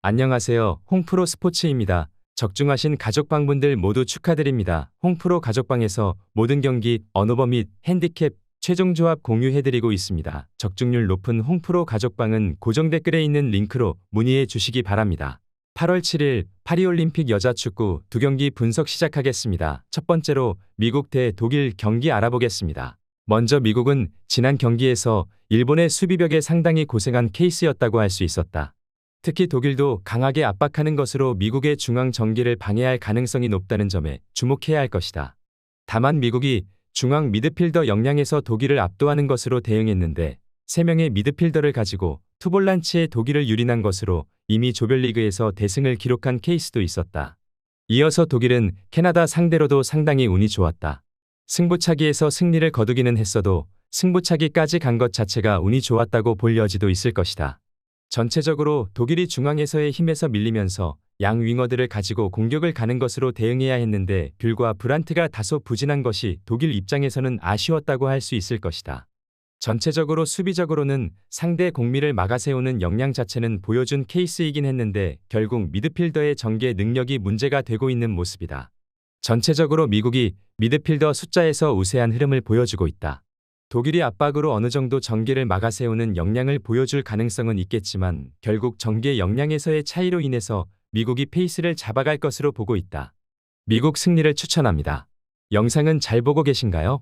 안녕하세요. 홍프로 스포츠입니다. 적중하신 가족방분들 모두 축하드립니다. 홍프로 가족방에서 모든 경기, 언오버 및 핸디캡, 최종 조합 공유해드리고 있습니다. 적중률 높은 홍프로 가족방은 고정 댓글에 있는 링크로 문의해 주시기 바랍니다. 8월 7일 파리올림픽 여자축구 2경기 분석 시작하겠습니다. 첫 번째로 미국 대 독일 경기 알아보겠습니다. 먼저 미국은 지난 경기에서 일본의 수비벽에 상당히 고생한 케이스였다고 할 수 있었다. 특히 독일도 강하게 압박하는 것으로 미국의 중앙 전개를 방해할 가능성이 높다는 점에 주목해야 할 것이다. 다만 미국이 중앙 미드필더 역량에서 독일을 압도하는 것으로 대응했는데 3명의 미드필더를 가지고 투볼란치의 독일을 유린한 것으로 이미 조별리그에서 대승을 기록한 케이스도 있었다. 이어서 독일은 캐나다 상대로도 상당히 운이 좋았다. 승부차기에서 승리를 거두기는 했어도 승부차기까지 간 것 자체가 운이 좋았다고 볼 여지도 있을 것이다. 전체적으로 독일이 중앙에서의 힘에서 밀리면서 양 윙어들을 가지고 공격을 가는 것으로 대응해야 했는데 뷸과 브란트가 다소 부진한 것이 독일 입장에서는 아쉬웠다고 할 수 있을 것이다. 전체적으로 수비적으로는 상대 공미를 막아세우는 역량 자체는 보여준 케이스이긴 했는데 결국 미드필더의 전개 능력이 문제가 되고 있는 모습이다. 전체적으로 미국이 미드필더 숫자에서 우세한 흐름을 보여주고 있다. 독일이 압박으로 어느 정도 전개를 막아세우는 역량을 보여줄 가능성은 있겠지만 결국 전개 역량에서의 차이로 인해서 미국이 페이스를 잡아갈 것으로 보고 있다. 미국 승리를 추천합니다. 영상은 잘 보고 계신가요?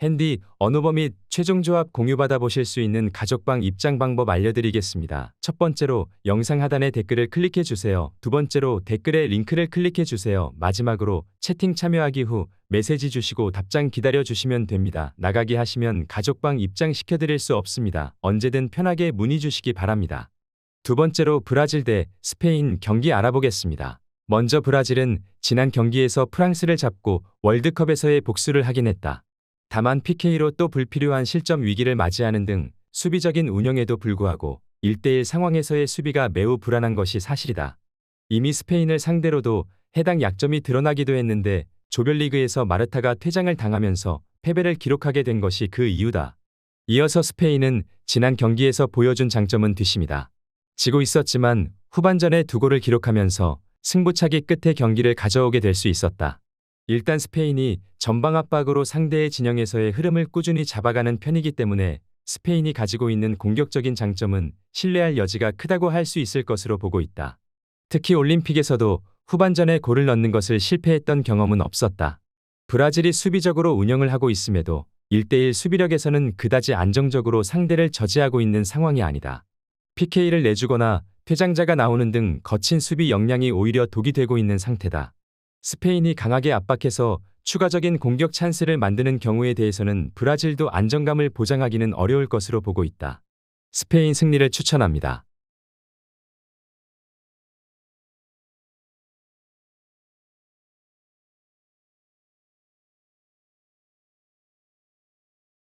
핸디, 언오버 및 최종 조합 공유받아 보실 수 있는 가족방 입장 방법 알려드리겠습니다. 첫 번째로 영상 하단에 댓글을 클릭해 주세요. 두 번째로 댓글에 링크를 클릭해 주세요. 마지막으로 채팅 참여하기 후 메시지 주시고 답장 기다려 주시면 됩니다. 나가기 하시면 가족방 입장 시켜드릴 수 없습니다. 언제든 편하게 문의 주시기 바랍니다. 두 번째로 브라질 대 스페인 경기 알아보겠습니다. 먼저 브라질은 지난 경기에서 프랑스를 잡고 월드컵에서의 복수를 하긴 했다. 다만 PK로 또 불필요한 실점 위기를 맞이하는 등 수비적인 운영에도 불구하고 1대1 상황에서의 수비가 매우 불안한 것이 사실이다. 이미 스페인을 상대로도 해당 약점이 드러나기도 했는데 조별리그에서 마르타가 퇴장을 당하면서 패배를 기록하게 된 것이 그 이유다. 이어서 스페인은 지난 경기에서 보여준 장점은 뒷심이다. 지고 있었지만 후반전에 2골을 기록하면서 승부차기 끝에 경기를 가져오게 될 수 있었다. 일단 스페인이 전방 압박으로 상대의 진영에서의 흐름을 꾸준히 잡아가는 편이기 때문에 스페인이 가지고 있는 공격적인 장점은 신뢰할 여지가 크다고 할 수 있을 것으로 보고 있다. 특히 올림픽에서도 후반전에 골을 넣는 것을 실패했던 경험은 없었다. 브라질이 수비적으로 운영을 하고 있음에도 1대1 수비력에서는 그다지 안정적으로 상대를 저지하고 있는 상황이 아니다. PK를 내주거나 퇴장자가 나오는 등 거친 수비 역량이 오히려 독이 되고 있는 상태다. 스페인이 강하게 압박해서 추가적인 공격 찬스를 만드는 경우에 대해서는 브라질도 안정감을 보장하기는 어려울 것으로 보고 있다. 스페인 승리를 추천합니다.